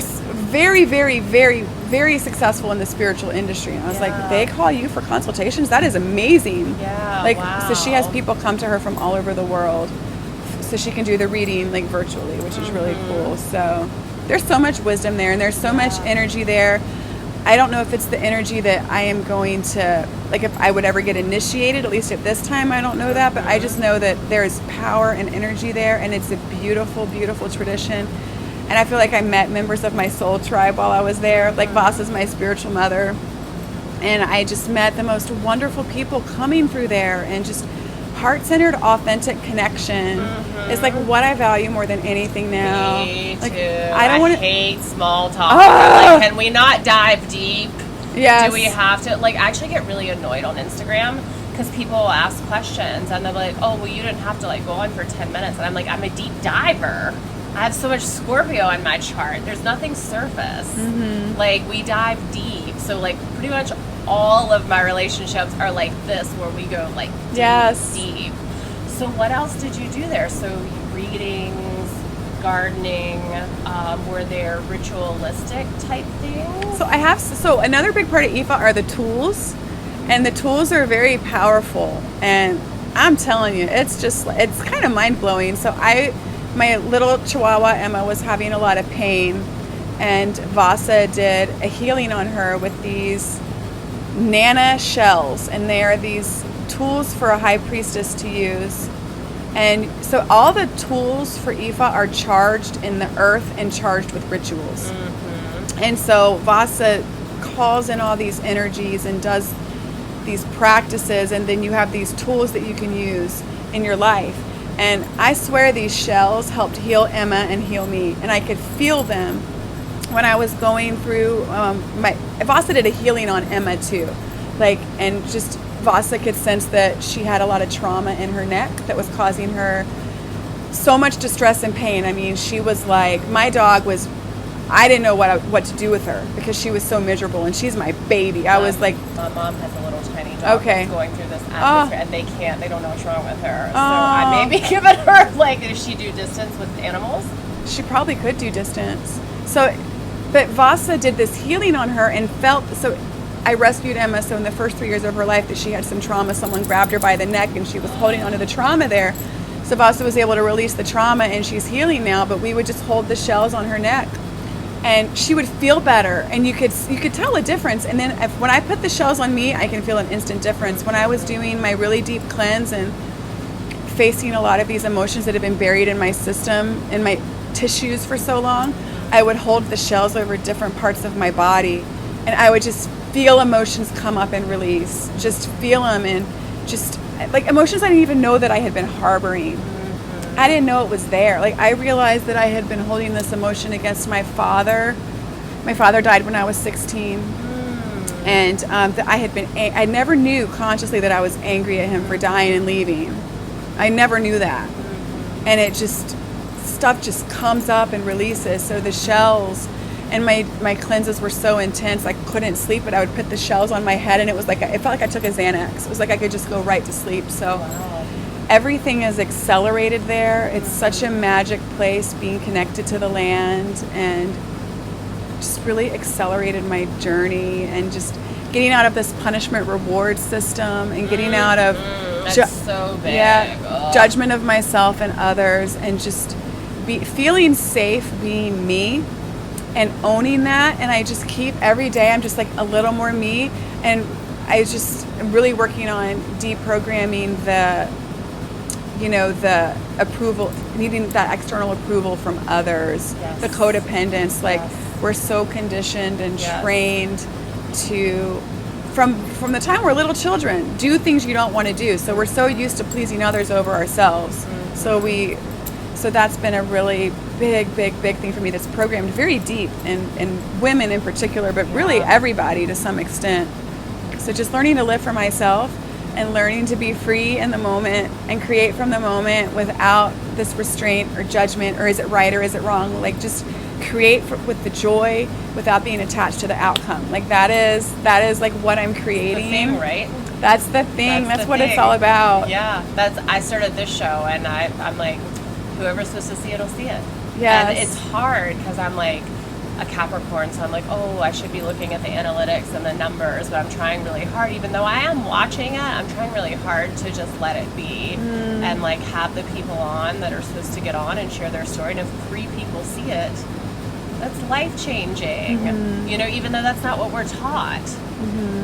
very, very, very, very successful in the spiritual industry. And I was like, they call you for consultations? That is amazing. Yeah. Wow. So she has people come to her from all over the world, so she can do the reading virtually, which is really cool. So there's so much wisdom there, and there's so much energy there. I don't know if it's the energy that I am going to, if I would ever get initiated, at least at this time, I don't know that, but I just know that there's power and energy there, and it's a beautiful, beautiful tradition. And I feel like I met members of my soul tribe while I was there. Voss is my spiritual mother, and I just met the most wonderful people coming through there, and just heart-centered, authentic connection is what I value more than anything now. Me too. I hate small talk. Oh! Can we not dive deep? Yes. Do we have to? I actually get really annoyed on Instagram because people will ask questions and they're like, "Oh, well, you didn't have to go on for 10 minutes." And I'm like, I'm a deep diver. I have so much Scorpio in my chart. There's nothing surface. We dive deep. So pretty much all of my relationships are like this, where we go deep. So what else did you do there? So readings, gardening, were there ritualistic type things? So another big part of Ifa are the tools, and the tools are very powerful, and I'm telling you, it's kind of mind-blowing. So my little Chihuahua Emma was having a lot of pain, and Vasa did a healing on her with these Nana shells, and they are these tools for a high priestess to use. And so all the tools for Ifa are charged in the earth and charged with rituals. And so Vasa calls in all these energies and does these practices, and then you have these tools that you can use in your life. And I swear these shells helped heal Emma and heal me, and I could feel them when I was going through Vasa did a healing on Emma too, and just Vasa could sense that she had a lot of trauma in her neck that was causing her so much distress and pain. I mean, she was my dog was, I didn't know what to do with her because she was so miserable, and she's my baby. I was my mom has a little tiny dog that's going through this atmosphere, and they don't know what's wrong with her. So I may be giving her does she do distance with animals? She probably could do distance. But Vasa did this healing on her and I rescued Emma. So in the first 3 years of her life that she had some trauma, someone grabbed her by the neck and she was holding onto the trauma there. So Vasa was able to release the trauma, and she's healing now, but we would just hold the shells on her neck and she would feel better, and you could tell a difference. And then when I put the shells on me, I can feel an instant difference. When I was doing my really deep cleanse and facing a lot of these emotions that have been buried in my system, in my tissues for so long, I would hold the shells over different parts of my body, and I would just feel emotions come up and release, just feel them, and just emotions I didn't even know that I had been harboring. I didn't know it was there. I realized that I had been holding this emotion against my father My father died when I was 16. And I never knew consciously that I was angry at him for dying and leaving. I never knew that. And stuff just comes up and releases. So the shells and my cleanses were so intense, I couldn't sleep, but I would put the shells on my head, and it felt like I took a Xanax. It was like I could just go right to sleep. So everything is accelerated there. It's such a magic place, being connected to the land, and just really accelerated my journey, and just getting out of this punishment reward system, and getting out of so big. Judgment of myself and others, and just feeling safe being me and owning that. And I just keep every day, I'm just like a little more me, and I just am really working on deprogramming the approval, needing that external approval from others, the codependence. Like, we're so conditioned and trained to, from the time we're little children, do things you don't want to do. So we're so used to pleasing others over ourselves. So that's been a really big thing for me, that's programmed very deep in women in particular, but really everybody to some extent. So just learning to live for myself, and learning to be free in the moment and create from the moment without this restraint or judgment, or is it right or is it wrong? Like, just create with the joy without being attached to the outcome. Like, that is like what I'm creating. That's the thing, right? That's the thing. That's what it's all about. Yeah, I started this show, and I'm like, whoever's supposed to see it will see it. Yeah, and it's hard because I'm like a Capricorn, so I'm like, oh, I should be looking at the analytics and the numbers, but I'm trying really hard, even though I am watching it, I'm trying really hard to just let it be, and like have the people on that are supposed to get on and share their story. And if 3 people see it, that's life-changing. Even though that's not what we're taught.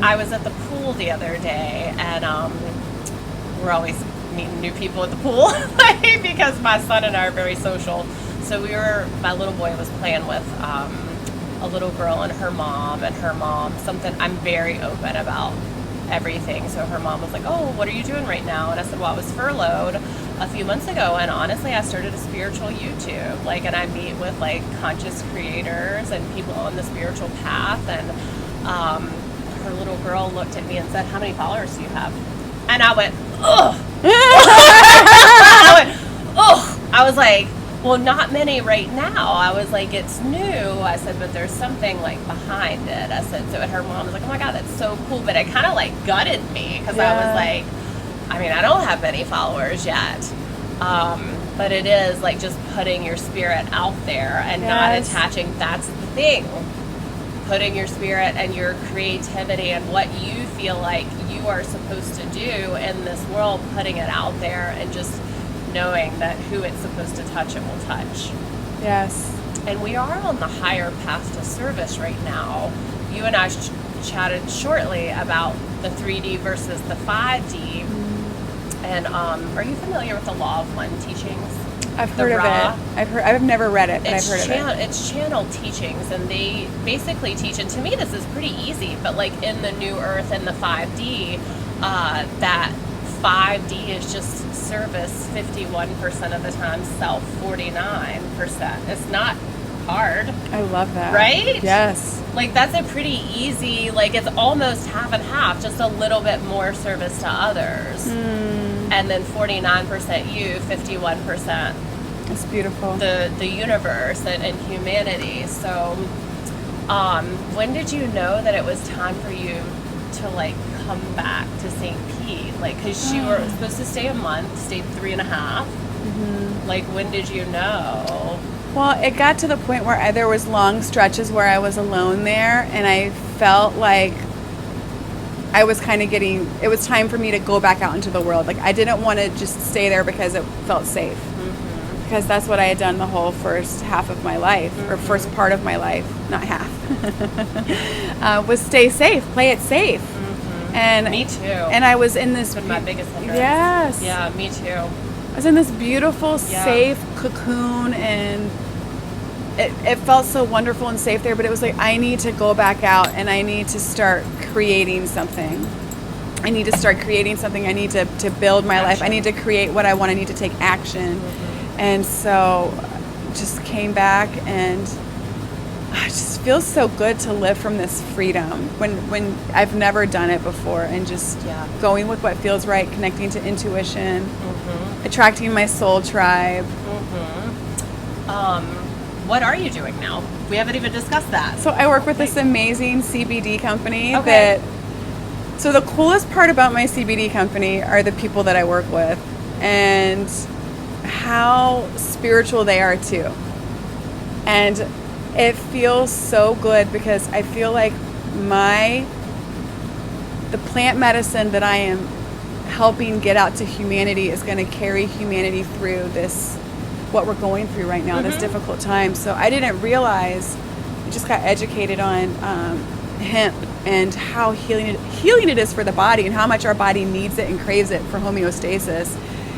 I was at the pool the other day, and we're always meeting new people at the pool because my son and I are very social. So my little boy was playing with a little girl and her mom, something. I'm very open about everything. So her mom was like, oh, what are you doing right now? And I said, well, I was furloughed a few months ago, and honestly, I started a spiritual YouTube, and I meet with conscious creators and people on the spiritual path. And her little girl looked at me and said, how many followers do you have? And I went, ugh. I was like, well, not many right now. I was like, it's new. I said, but there's something behind it. I said, so her mom was like, oh my God, that's so cool. But it kind of gutted me, because I was like, I don't have many followers yet. But it is just putting your spirit out there and not attaching. That's the thing. Putting your spirit and your creativity and what you feel like you are supposed to do in this world, putting it out there, and just knowing that who it's supposed to touch, it will touch. Yes. And we are on the higher path to service right now. You and I chatted shortly about the 3D versus the 5D. And are you familiar with the Law of One teachings? I've heard of it. I've never read it, but I've heard of it. It's channeled teachings, and they basically teach, and to me this is pretty easy, but in the New Earth and the 5D, that 5D is just service 51% of the time, self 49%. It's not hard. I love that. Right? Yes. That's a pretty easy, it's almost half and half, just a little bit more service to others. And then 49% you, 51%. It's beautiful. The universe and humanity. So, when did you know that it was time for you to come back to St. Pete? Because you were supposed to stay a month, stayed 3.5. When did you know? Well, it got to the point where there was long stretches where I was alone there, and I felt like I was kind of it was time for me to go back out into the world. I didn't want to just stay there because it felt safe. Because that's what I had done the whole first half of my life, or first part of my life, not half, was stay safe, play it safe. And me too. And I was in this... my biggest hindrance. Yes. Yeah, me too. I was in this beautiful, safe cocoon, and it felt so wonderful and safe there, but it was I need to go back out, and I need to start creating something. I need to start creating something. I need to build my life. I need to create what I want. I need to take action. And so just came back, and it just feels so good to live from this freedom when I've never done it before, and just going with what feels right, connecting to intuition, attracting my soul tribe. What are you doing now? We haven't even discussed that. So I work with this amazing CBD company so the coolest part about my CBD company are the people that I work with and how spiritual they are too. And it feels so good because I feel like the plant medicine that I am helping get out to humanity is going to carry humanity through this, what we're going through right now, this difficult time. So I didn't realize, I just got educated on hemp and how healing it is for the body, and how much our body needs it and craves it for homeostasis,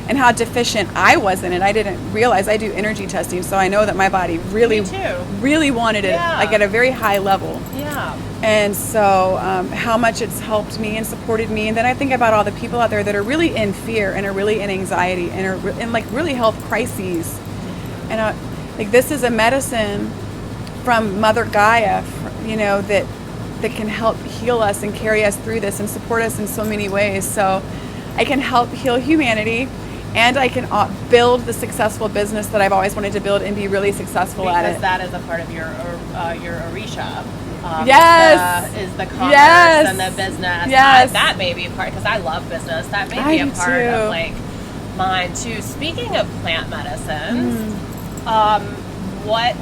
and how deficient I was in it. I didn't realize. I do energy testing, so I know that my body really wanted it, like at a very high level. And so how much it's helped me and supported me. And then I think about all the people out there that are really in fear and are really in anxiety and are in like really health crises. And like this is a medicine from Mother Gaia, you know, that can help heal us and carry us through this and support us in so many ways. So I can help heal humanity, and I can build the successful business that I've always wanted to build and be really successful at it. Because that is a part of your Orisha. Is the commerce and the business. That may be a part, because I love business. That may be a part of like mine too. Speaking of plant medicines, what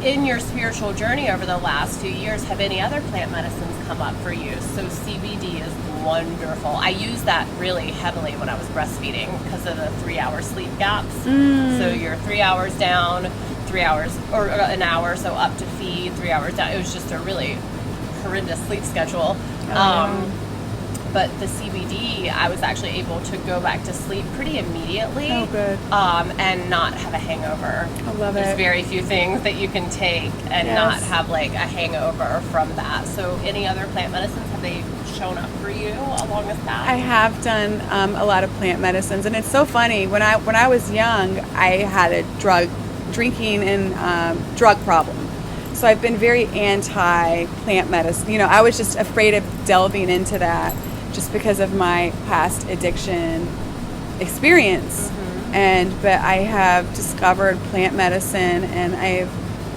in your spiritual journey over the last few years have any other plant medicines come up for you? So CBD is wonderful. I use that really heavily when I was breastfeeding because of the 3-hour sleep gaps. So you're 3 hours down, 3 hours or an hour, so up to feed, 3 hours down. It was just a really horrendous sleep schedule. But the CBD, I was actually able to go back to sleep pretty immediately. Oh, good. And not have a hangover. I love it. There's very few things that you can take and not have like a hangover from that. So any other plant medicines, have they shown up for you along this path? I have done a lot of plant medicines, and it's so funny. When I was young, I had a drinking and drug problem. So I've been very anti-plant medicine. You know, I was just afraid of delving into that just because of my past addiction experience. But I have discovered plant medicine, and I've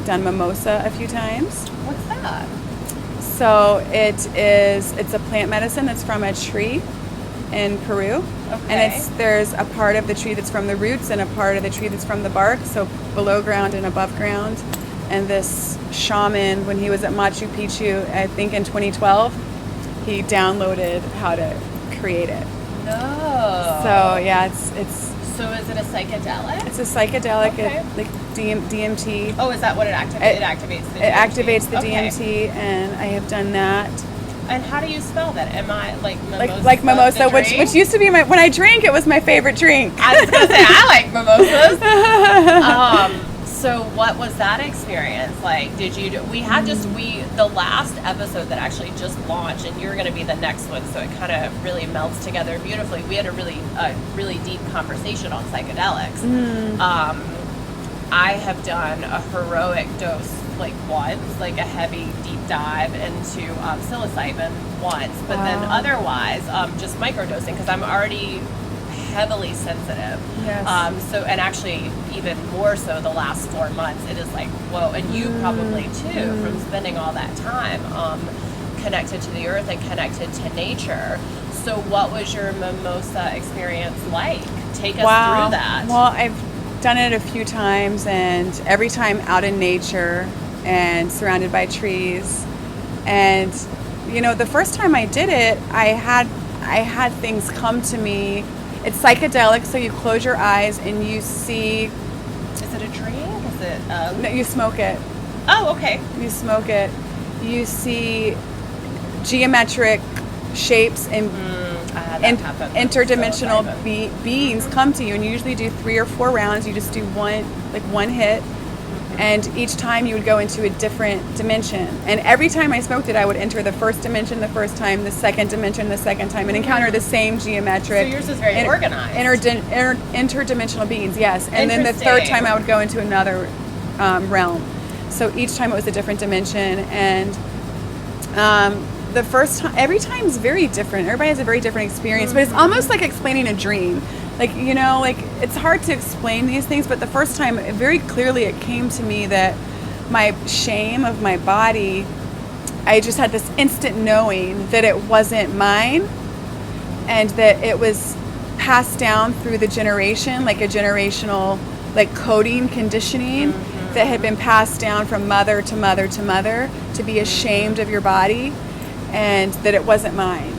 done mimosa a few times. What's that? So it's a plant medicine that's from a tree in Peru. And there's a part of the tree that's from the roots and a part of the tree that's from the bark, so below ground and above ground. And this shaman, when he was at Machu Picchu, I think in 2012, he downloaded how to create it. No. So yeah, it's. So is it a psychedelic? It's a psychedelic, like DMT. Oh, is that what it activates? It activates the DMT. It activates the DMT, and I have done that. And how do you spell that? Am I like mimosa? Like mimosa, which used to be when I drank, it was my favorite drink. I was gonna say I like mimosas. So what was that experience like? Did you? The last episode that actually just launched, and you're going to be the next one, so it kind of really melds together beautifully. We had a really deep conversation on psychedelics. I have done a heroic dose like once, like a heavy deep dive into psilocybin once, but then otherwise just microdosing because I'm already heavily sensitive. And actually even more so the last 4 months, it is like, whoa, and you probably too, from spending all that time connected to the earth and connected to nature. So what was your mimosa experience like? Take us through that. Well, I've done it a few times, and every time out in nature and surrounded by trees. And you know, the first time I did it, I had things come to me. It's psychedelic, so you close your eyes and you see. Is it a drink? Is it? No, you smoke it. Oh, okay. You smoke it. You see geometric shapes and interdimensional beings come to you, and you usually do 3 or 4 rounds. You just do one hit. And each time you would go into a different dimension. And every time I smoked it, I would enter the first dimension the first time, the second dimension the second time, and encounter the same geometric. So yours is very organized. Interdimensional beings, yes. And then the third time I would go into another realm. So each time it was a different dimension. And the first time, every time is very different. Everybody has a very different experience, but it's almost like explaining a dream. Like, you know, like it's hard to explain these things, but the first time, very clearly it came to me that my shame of my body, I just had this instant knowing that it wasn't mine, and that it was passed down through the generation, like a generational, like coding, conditioning that had been passed down from mother to mother to mother, to be ashamed of your body, and that it wasn't mine.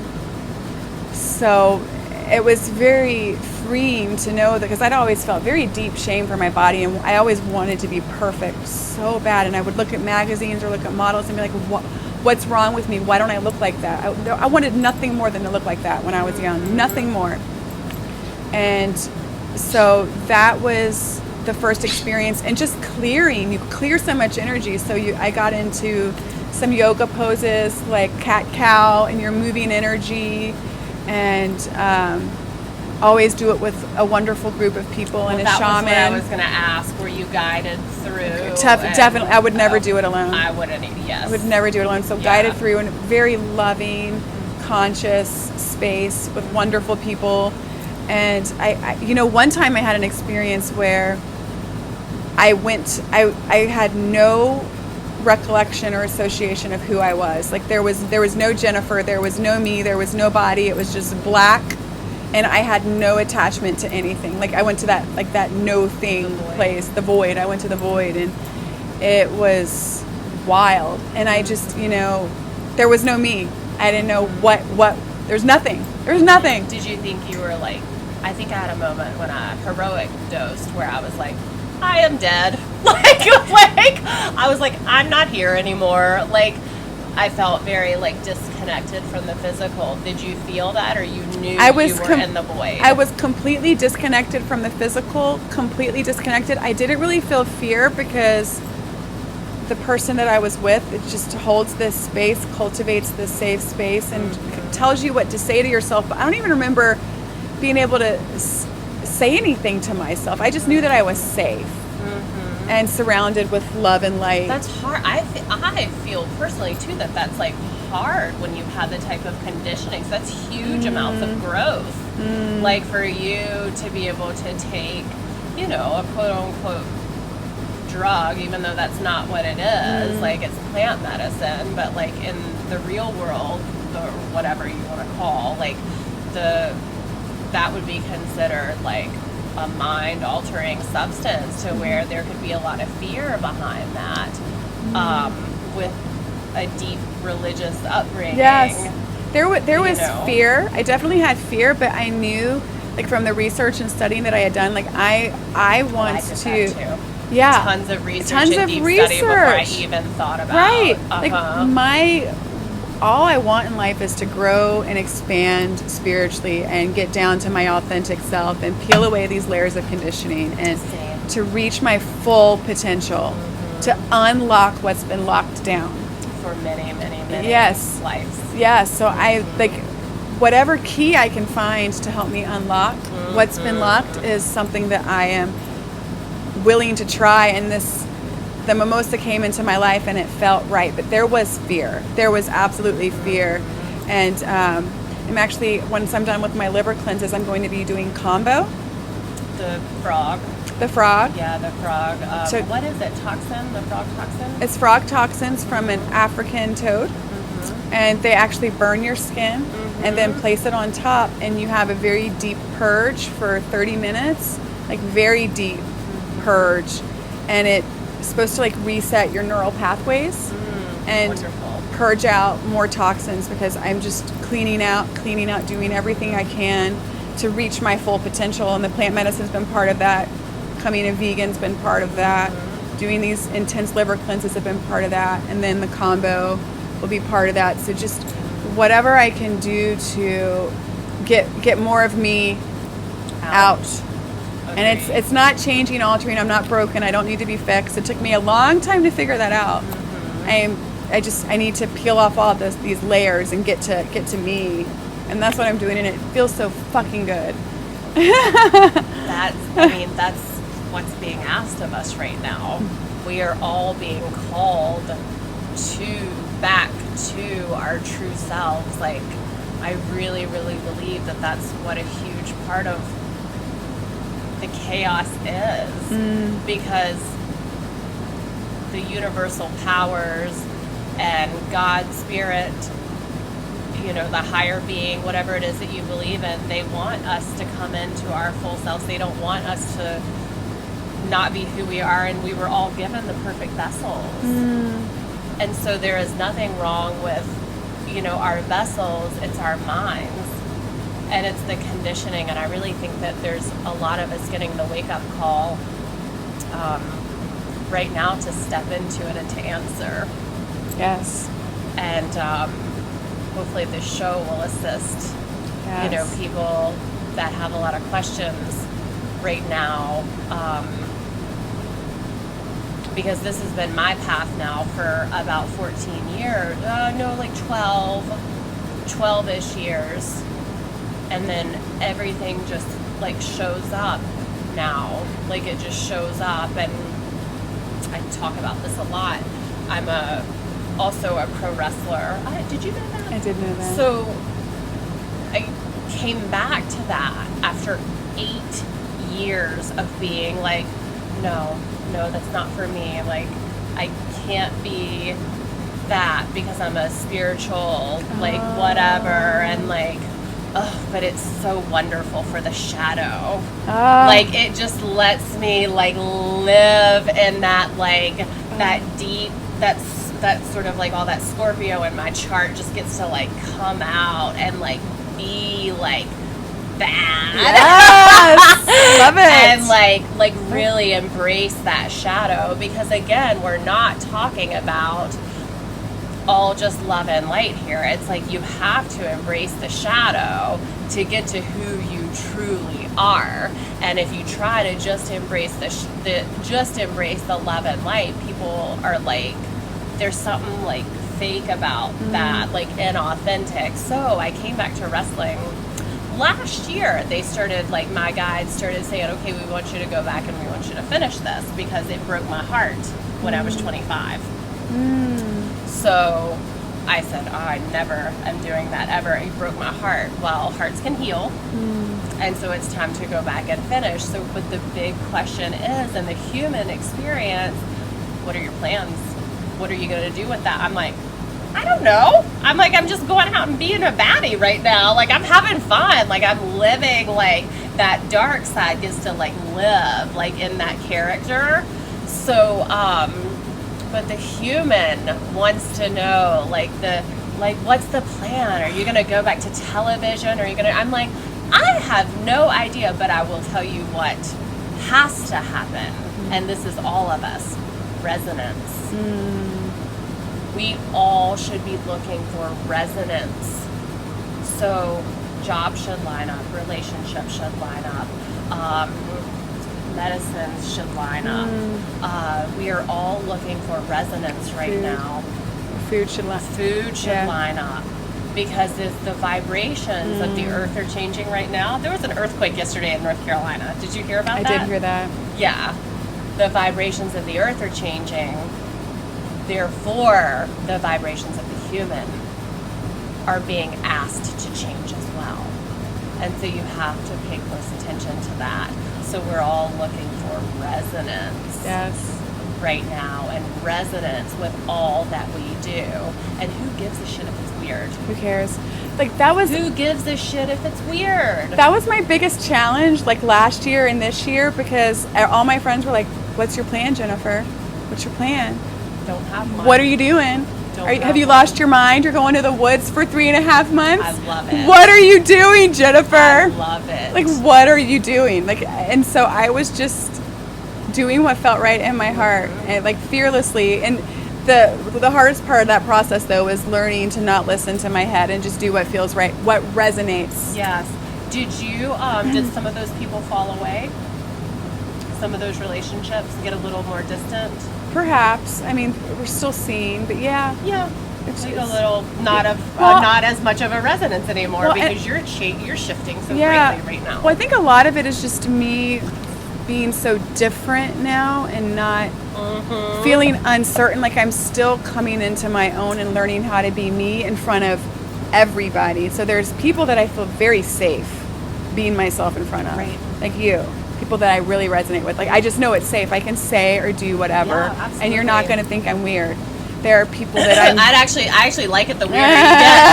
So it was very freeing to know that, because I'd always felt very deep shame for my body, and I always wanted to be perfect so bad. And I would look at magazines or look at models and be like, what's wrong with me? Why don't I look like that? I wanted nothing more than to look like that when I was young, nothing more. And so that was the first experience, and just clearing, you clear so much energy. So I got into some yoga poses like cat-cow, and you're moving energy, and always do it with a wonderful group of people and a shaman. That was what I was going to ask. Were you guided through? Definitely. I would never do it alone. I wouldn't, yes. I would never do it alone. So guided through in a very loving, conscious space with wonderful people. And I you know, one time I had an experience where I had no recollection or association of who I was. Like there was no Jennifer, there was no me, there was no body. It was just black, and I had no attachment to anything. Like I went to that no thing place, the void. I went to the void, and it was wild. And I just, you know, there was no me. I didn't know what there's nothing. There's nothing. Did you think you were like, I think I had a moment when I heroic dosed where I was like, I am dead. like I was like, I'm not here anymore. Like I felt very like disconnected from the physical. Did you feel that, or you knew you were in the void? I was completely disconnected from the physical, completely disconnected. I didn't really feel fear, because the person that I was with, it just holds this space, cultivates this safe space, and tells you what to say to yourself. But I don't even remember being able to say anything to myself. I just knew that I was safe and surrounded with love and light. That's hard. I feel personally too that's like hard when you've had the type of conditioning. So that's huge amounts of growth. Like for you to be able to take, you know, a quote unquote drug, even though that's not what it is. Like it's plant medicine, but like in the real world, or whatever you want to call, like that would be considered like a mind-altering substance, to where there could be a lot of fear behind that, with a deep religious upbringing. Yes, there was fear. I definitely had fear, but I knew, like from the research and studying that I had done, like I want to. Yeah, tons of research and deep study before I even thought about. Right, like all I want in life is to grow and expand spiritually, and get down to my authentic self, and peel away these layers of conditioning, and to reach my full potential, to unlock what's been locked down for many lives. Yes, so I like whatever key I can find to help me unlock what's been locked is something that I am willing to try. And the mimosa came into my life, and it felt right, but there was fear. There was absolutely fear. And I'm actually, once I'm done with my liver cleanses, I'm going to be doing combo. The frog. Yeah, the frog. So what is it? Toxin? The frog toxin? It's frog toxins from an African toad. And they actually burn your skin and then place it on top, and you have a very deep purge for 30 minutes, like very deep purge. And it's supposed to like reset your neural pathways and purge out more toxins, because I'm just cleaning out, doing everything I can to reach my full potential. And the plant medicine's been part of that. Becoming a vegan's been part of that. Doing these intense liver cleanses have been part of that. And then the combo will be part of that. So just whatever I can do to get more of me out. And it's not changing, altering. I'm not broken. I don't need to be fixed. It took me a long time to figure that out. I need to peel off all of these layers and get to me. And that's what I'm doing, and it feels so fucking good. That's what's being asked of us right now. we are all being called back to our true selves. Like, I really, really believe that that's what a huge part of the chaos is, because the universal powers and God's spirit, the higher being, whatever it is that you believe in, they want us to come into our full selves. They don't want us to not be who we are, and we were all given the perfect vessels. And so there is nothing wrong with, our vessels. It's our minds, and it's the conditioning. And I really think that there's a lot of us getting the wake-up call right now to step into it and to answer. Yes. And hopefully this show will assist, Yes. people that have a lot of questions right now. Because this has been my path now for about 14 years. No, like 12-ish years. And then everything just like shows up now. Like it just shows up, and I talk about this a lot. I'm also a pro wrestler. Did you know that? I did know that. So I came back to that after 8 years of being like, no, that's not for me. Like, I can't be that because I'm a spiritual, like, whatever. And like, but it's so wonderful for the shadow. Like, it just lets me like live in that, like, that deep, that's sort of like all that Scorpio in my chart just gets to like come out and like be like that. Yes! Love it. And like really embrace that shadow, because again, we're not talking about all just love and light here. It's like you have to embrace the shadow to get to who you truly are. And if you try to just embrace the love and light, people are like, there's something like fake about that, like inauthentic. So I came back to wrestling last year. They started, like, my guides started saying, okay, we want you to go back and we want you to finish this, because it broke my heart when I was 25. So I said, I never am doing that ever. It broke my heart. Well, hearts can heal. And so it's time to go back and finish. So, but the big question is, in the human experience, what are your plans? What are you going to do with that? I'm like, I don't know. I'm like, I'm just going out and being a baddie right now. Like, I'm having fun. Like, I'm living, like, that dark side gets to, like, live, like, in that character. So, but the human wants to know, like, what's the plan? Are you going to go back to television? Are you going to, I'm like, I have no idea, but I will tell you what has to happen. And this is all of us. Resonance. We all should be looking for resonance. So jobs should line up, relationships should line up, medicines should line up. We are all looking for resonance right now. Food should line up. Because if the vibrations of the earth are changing right now. There was an earthquake yesterday in North Carolina. Did you hear about that? I did hear that. Yeah. The vibrations of the earth are changing. Therefore, the vibrations of the human are being asked to change as well. And so you have to pay close attention to that. So we're all looking for resonance. Yes. Right now, and resonance with all that we do. And who gives a shit if it's weird? Who cares? Like, that was... Who gives a shit if it's weird? That was my biggest challenge, like, last year and this year, because all my friends were like, what's your plan, Jennifer? What's your plan? Don't have one. What are you doing? Have you lost your mind? You're going to the woods for 3.5 months? I love it. What are you doing, Jennifer? I love it. Like, what are you doing? Like, and so I was just doing what felt right in my heart, and like fearlessly. And the hardest part of that process, though, is learning to not listen to my head and just do what feels right, what resonates. Yes. Did you did some of those people fall away? Some of those relationships get a little more distant? Perhaps. I mean, we're still seeing, but yeah. It's like a little not as much of a resonance anymore, because you're shifting so greatly right now. Well, I think a lot of it is just me being so different now and not feeling uncertain, like I'm still coming into my own and learning how to be me in front of everybody. So there's people that I feel very safe being myself in front of, Right. like you, people that I really resonate with. Like I just know it's safe. I can say or do whatever, Yeah, and you're not going to think I'm weird. There are people that I'm. I actually like it the weirder you get.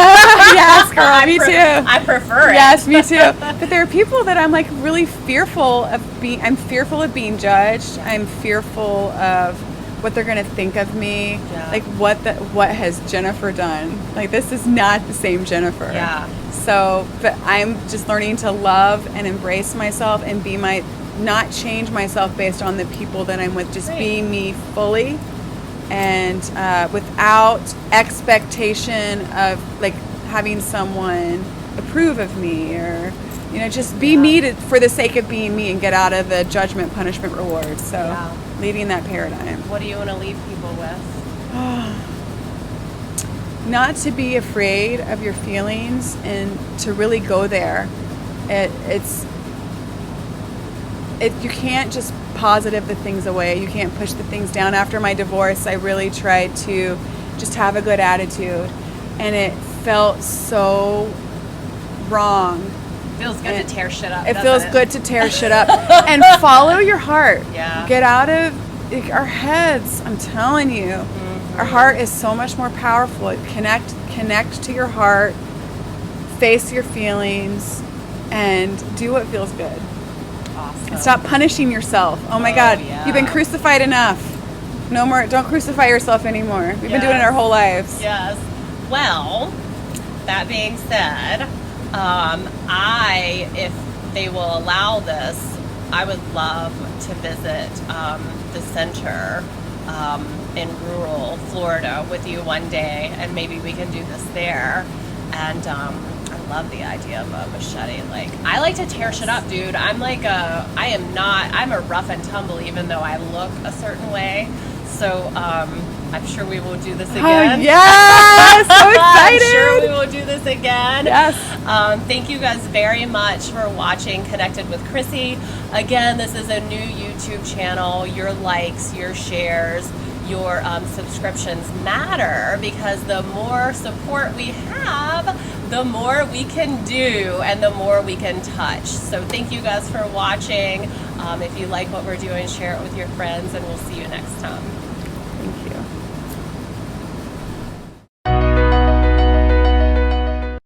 Yes, girl, me too. I prefer it. Yes, me too. But there are people that I'm like really fearful of being. I'm fearful of being judged. I'm fearful of what they're gonna think of me. Yeah. Like what has Jennifer done? Like this is not the same Jennifer. Yeah. So, but I'm just learning to love and embrace myself and be not change myself based on the people that I'm with. Just Right. being me fully. And without expectation of like having someone approve of me, or just be me for the sake of being me, and get out of the judgment, punishment, reward. So leaving that paradigm. What do you want to leave people with? Not to be afraid of your feelings and to really go there. You can't just positive the things away. You can't push the things down. After my divorce, I really tried to just have a good attitude, and it felt so wrong. Feels good to tear shit up. It feels good to tear shit up and follow your heart. Yeah. Get out of our heads. I'm telling you, our heart is so much more powerful. Connect to your heart, face your feelings, and do what feels good. Awesome. And stop punishing yourself. Oh my God, yeah. You've been crucified enough. No more. Don't crucify yourself anymore. We've been doing it our whole lives. Yes. Well, that being said, if they will allow this, I would love to visit the center in rural Florida with you one day, and maybe we can do this there. And I love the idea of a machete. Like, I like to tear shit up, dude. I'm a rough and tumble, even though I look a certain way. So I'm sure we will do this again. Oh, yes! So excited! I'm sure we will do this again. Yes. Thank you guys very much for watching Connected with Krissy. Again, this is a new YouTube channel. Your likes, your shares, your subscriptions matter, because the more support we have, the more we can do and the more we can touch. So thank you guys for watching. If you like what we're doing, share it with your friends, and we'll see you next time. Thank you.